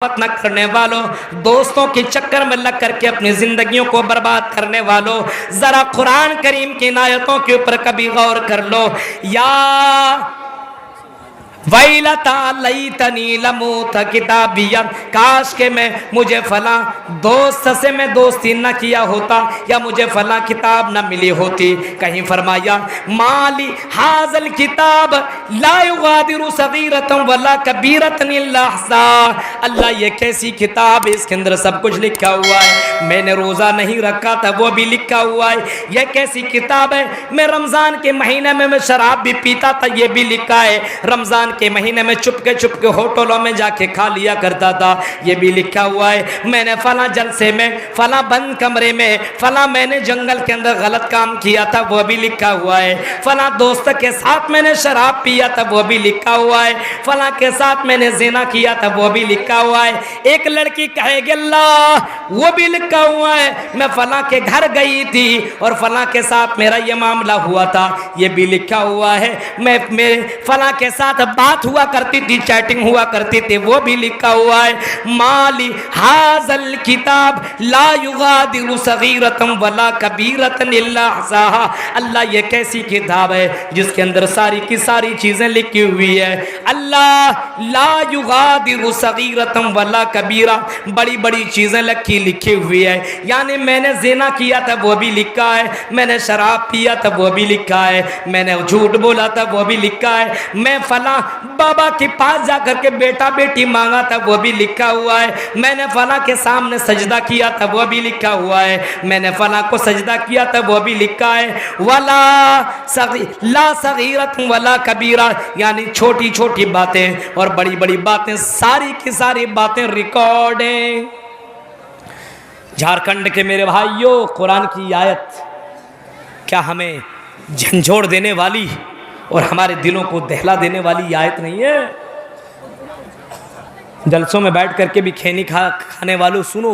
न करने वालों, दोस्तों के चक्कर में लग करके अपनी जिंदगियों को बर्बाद करने वालों, जरा कुरान करीम की आयतों के ऊपर कभी गौर कर लो। या वैलता लईतनी लमूत किताबिया, काश के मैं मुझे फला दोस्त से मैं दोस्ती न किया होता या मुझे फला किताब न मिली होती। कहीं फरमाया माली हाजल किताब ला युगादिरु सगीरतन वला कबीरतन इल्ला अहसा। अल्लाह ये कैसी किताब है, इसके अंदर सब कुछ लिखा हुआ है। मैंने रोज़ा नहीं रखा था वो भी लिखा हुआ है। यह कैसी किताब है, मैं रमज़ान के महीने में मैं शराब भी पीता था ये भी लिखा है। रमज़ान के महीने में चुपके चुपके होटलों में जाके खा लिया करता था ये भी लिखा हुआ है। मैंने फला जलसे में, फला बंद कमरे में, फला मैंने जंगल के अंदर गलत काम किया था वो भी लिखा हुआ है। फला दोस्त के साथ मैंने शराब पिया था वो भी लिखा हुआ है। फला के साथ मैंने ज़िना किया था वो भी लिखा हुआ है। एक लड़की कहेगी अल्लाह वो भी लिखा हुआ है। मैं फला के घर गई थी और फला के साथ मेरा ये मामला हुआ था ये भी लिखा हुआ है। मैं मेरे फला के साथ बात हुआ करती थी, चैटिंग हुआ करती थी वो भी लिखा हुआ है। माली हाजल किताब ला युगादिरु सगीरतन वला कबीरतन इल्ला अहसाहा। अल्लाह ये कैसी किताब है जिसके अंदर सारी की सारी चीजें लिखी हुई है। अल्लाह ला युगादिरु सगीरतन वला कबीरा, बड़ी बड़ी चीजें लिखी हुई है। यानी मैंने ज़िना किया था वो भी लिखा है, मैंने शराब पिया था वो भी लिखा है, मैंने झूठ बोला था वो भी लिखा है, मैं फला बाबा के पास जाकर के बेटा बेटी मांगा था वो भी लिखा हुआ है, मैंने फला के सामने सजदा किया था वो भी लिखा हुआ है, मैंने फला को सजदा किया था वो भी लिखा है। वला ला सगीरत वला कबीरा, यानी छोटी छोटी बातें और बड़ी बड़ी बातें, सारी की सारी बातें रिकॉर्ड हैं। झारखंड के मेरे भाइयों, कुरान की आयत क्या हमें झंझोड़ देने वाली और हमारे दिलों को दहला देने वाली आयत नहीं है? जलसों में बैठ करके भी खैनी खाने वालों सुनो।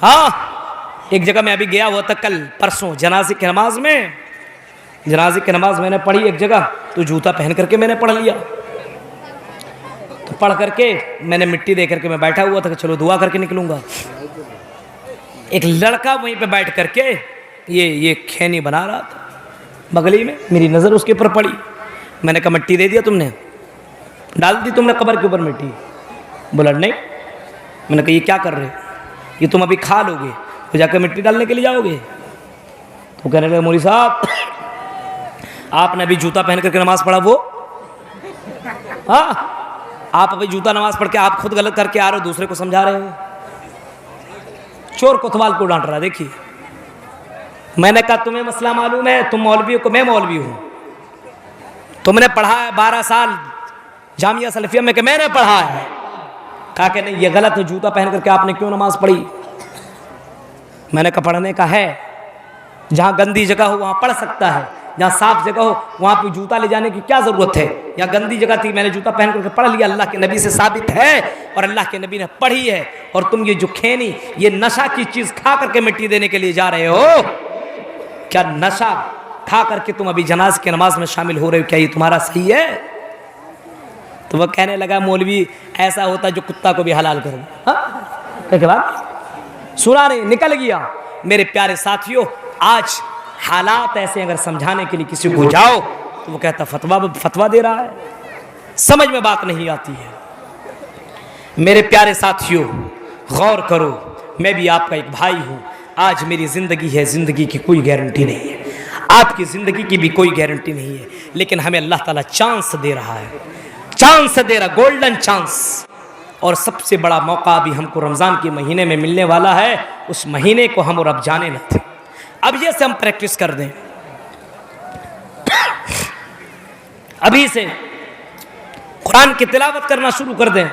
हाँ, एक जगह मैं अभी गया हुआ था कल परसों जनाजे की नमाज में। जनाजे की नमाज मैंने पढ़ी एक जगह, तो जूता पहन करके मैंने पढ़ लिया। तो पढ़ करके मैंने मिट्टी दे करके मैं बैठा हुआ था कि चलो दुआ करके निकलूंगा। एक लड़का वहीं पे बैठ करके ये खैनी बना रहा था बगली में। मेरी नज़र उसके ऊपर पड़ी। मैंने कहा मिट्टी दे दिया तुमने, डाल दी तुमने कब्र के ऊपर मिट्टी? बोला नहीं। मैंने कहा ये क्या कर रहे हो, ये तुम अभी खा लोगे तो जाकर मिट्टी डालने के लिए जाओगे? तो कहने लगे मौलवी साहब आपने अभी जूता पहन करके नमाज पढ़ा वो? हाँ, आप अभी जूता नमाज पढ़ के आप खुद गलत करके आ रहे हो, दूसरे को समझा रहे हो। चोर कोतवाल को डांट रहा। देखिए, मैंने कहा तुम्हें मसला मालूम है, तुम मौलवी हो, मैं मौलवी हूँ, तुमने पढ़ा है 12 साल जामिया सलफिया में कि मैंने पढ़ा है। कहा कि नहीं ये गलत है, जूता पहन करके आपने क्यों नमाज पढ़ी? मैंने कहा पढ़ने का है, जहाँ गंदी जगह हो वहाँ पढ़ सकता है, जहाँ साफ जगह हो वहाँ पे जूता ले जाने की क्या ज़रूरत है? यहाँ गंदी जगह थी, मैंने जूता पहन करके पढ़ लिया, अल्लाह के नबी से साबित है और अल्लाह के नबी ने पढ़ी है। और तुम ये जो खैनी, ये नशा की चीज़ खा करके मिट्टी देने के लिए जा रहे हो। क्या नशा खा करके तुम अभी जनाज की नमाज में शामिल हो रहे हो? क्या ये तुम्हारा सही है? तो वह कहने लगा मौलवी ऐसा होता जो कुत्ता को भी हलाल करो। हाँ, के बाद सुना नहीं, निकल गया। मेरे प्यारे साथियों, आज हालात ऐसे अगर समझाने के लिए किसी को जाओ तो वो कहता फतवा दे रहा है, समझ में बात नहीं आती है। मेरे प्यारे साथियों गौर करो, मैं भी आपका एक भाई हूँ। आज मेरी ज़िंदगी है, ज़िंदगी की कोई गारंटी नहीं है, आपकी ज़िंदगी की भी कोई गारंटी नहीं है, लेकिन हमें अल्लाह ताला चांस दे रहा है, चांस दे रहा, गोल्डन चांस। और सबसे बड़ा मौका अभी हमको रमज़ान के महीने में मिलने वाला है। उस महीने को हम और अब जाने न थे, अब ये से हम प्रैक्टिस कर दें, अभी से कुरान की तिलावत करना शुरू कर दें।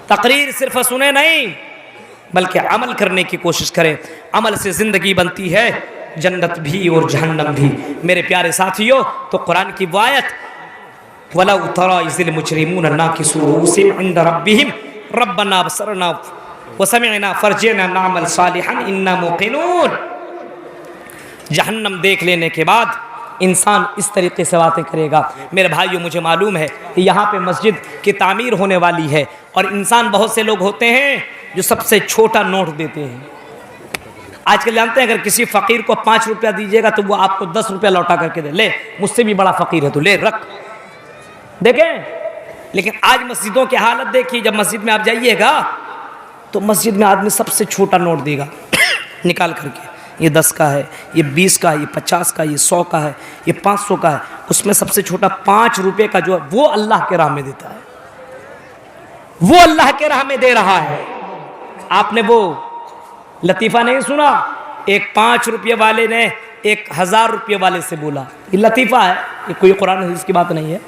तकरीर सिर्फ सुने नहीं बल्कि अमल करने की कोशिश करें। अमल से ज़िंदगी बनती है, जन्नत भी और जहन्नम भी। मेरे प्यारे साथियों, तो कुरान की वो आयत वलौ तरा इज़िल मुजरिमून नाकिसू रूसिहिम इंद रब्बिहिम रब्बना अबसरना व समिअना फरजिअना नअमल सालिहन इन्ना मूक़िनून। जहन्नम देख लेने के बाद इंसान इस तरीके से बातें करेगा। मेरे भाइयों, मुझे मालूम है कि यहाँ पे मस्जिद की तामीर होने वाली है और इंसान बहुत से लोग होते हैं जो सबसे छोटा नोट देते हैं। आजकल जानते हैं अगर किसी फ़कीर को 5 रुपया दीजिएगा तो वो आपको 10 रुपया लौटा करके दे, ले मुझसे भी बड़ा फ़कीर है तो ले रख, देखें। लेकिन आज मस्जिदों की हालत देखिए, जब मस्जिद में आप जाइएगा तो मस्जिद में आदमी सबसे छोटा नोट देगा निकाल करके, ये 10 का है, ये 20 का है, ये 50 का, ये 100 का है, ये 500 का है। उसमें सबसे छोटा 5 रुपये का जो है वो अल्लाह के राह में देता है, वो अल्लाह के राह में दे रहा है। आपने वो लतीफ़ा नहीं सुना, एक 5 रुपये वाले ने 1000 रुपये वाले से बोला, ये लतीफ़ा है, ये कोई कुरान हदीस की बात नहीं है,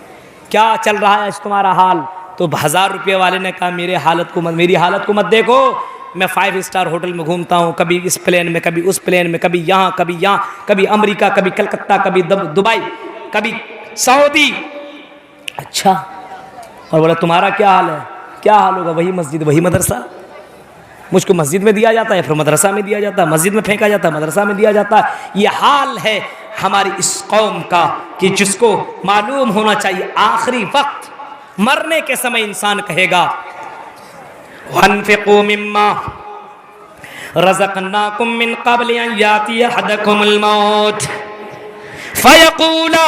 क्या चल रहा है आज तुम्हारा हाल? तो 1000 रुपये वाले ने कहा मेरी हालत को मत देखो, मैं 5 स्टार होटल में घूमता हूँ, कभी इस प्लेन में, कभी उस प्लेन में, कभी यहाँ, कभी अमेरिका, कभी कलकत्ता, कभी दुबई, कभी सऊदी। अच्छा, और बोला तुम्हारा क्या हाल है? क्या हाल होगा? वही मस्जिद, वही मदरसा। मुझको मस्जिद में दिया जाता है, फिर मदरसा में दिया जाता है, मस्जिद में फेंका जाता है, मदरसा में दिया जाता है। ये हाल है हमारी इस कौम का कि जिसको मालूम होना चाहिए आखिरी वक्त मरने के समय इंसान कहेगा वन्फिकू मिम्मा रज़क़नाकुम मिन क़ब्ल अन यातिय अहदकुमुल मौत फयक़ूला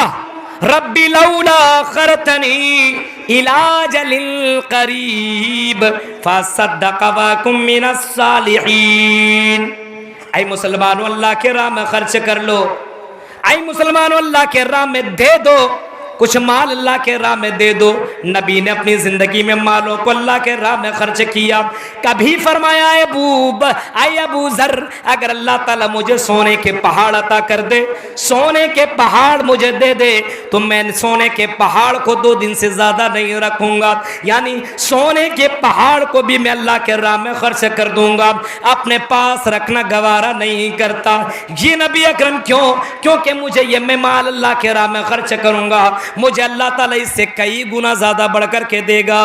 रब्बी लौला अख़रतनी इला अजलिन क़रीब फ़असद्दक़ व अकुम मिनस सालिहीन। ऐ मुसलमानों, अल्लाह के राह में खर्च कर लो। ऐ मुसलमानों, अल्लाह के राह में दे दो, कुछ माल अल्लाह के राह में दे दो। नबी ने अपनी ज़िंदगी में मालों को अल्लाह के राह में खर्च किया। कभी फरमाया अबू ज़र, अगर अल्लाह ताला मुझे सोने के पहाड़ अता कर दे, सोने के पहाड़ मुझे दे दे, तो मैं सोने के पहाड़ को 2 दिन से ज़्यादा नहीं रखूँगा, यानी सोने के पहाड़ को भी मैं अल्लाह के राह में खर्च कर दूँगा, अपने पास रखना गवारा नहीं करता। ये नबी अकरम क्यों? क्योंकि मुझे ये मैं माल अल्लाह के राह में खर्च करूँगा, मुझे अल्लाह ताला इससे कई गुना ज़्यादा बढ़ कर के देगा।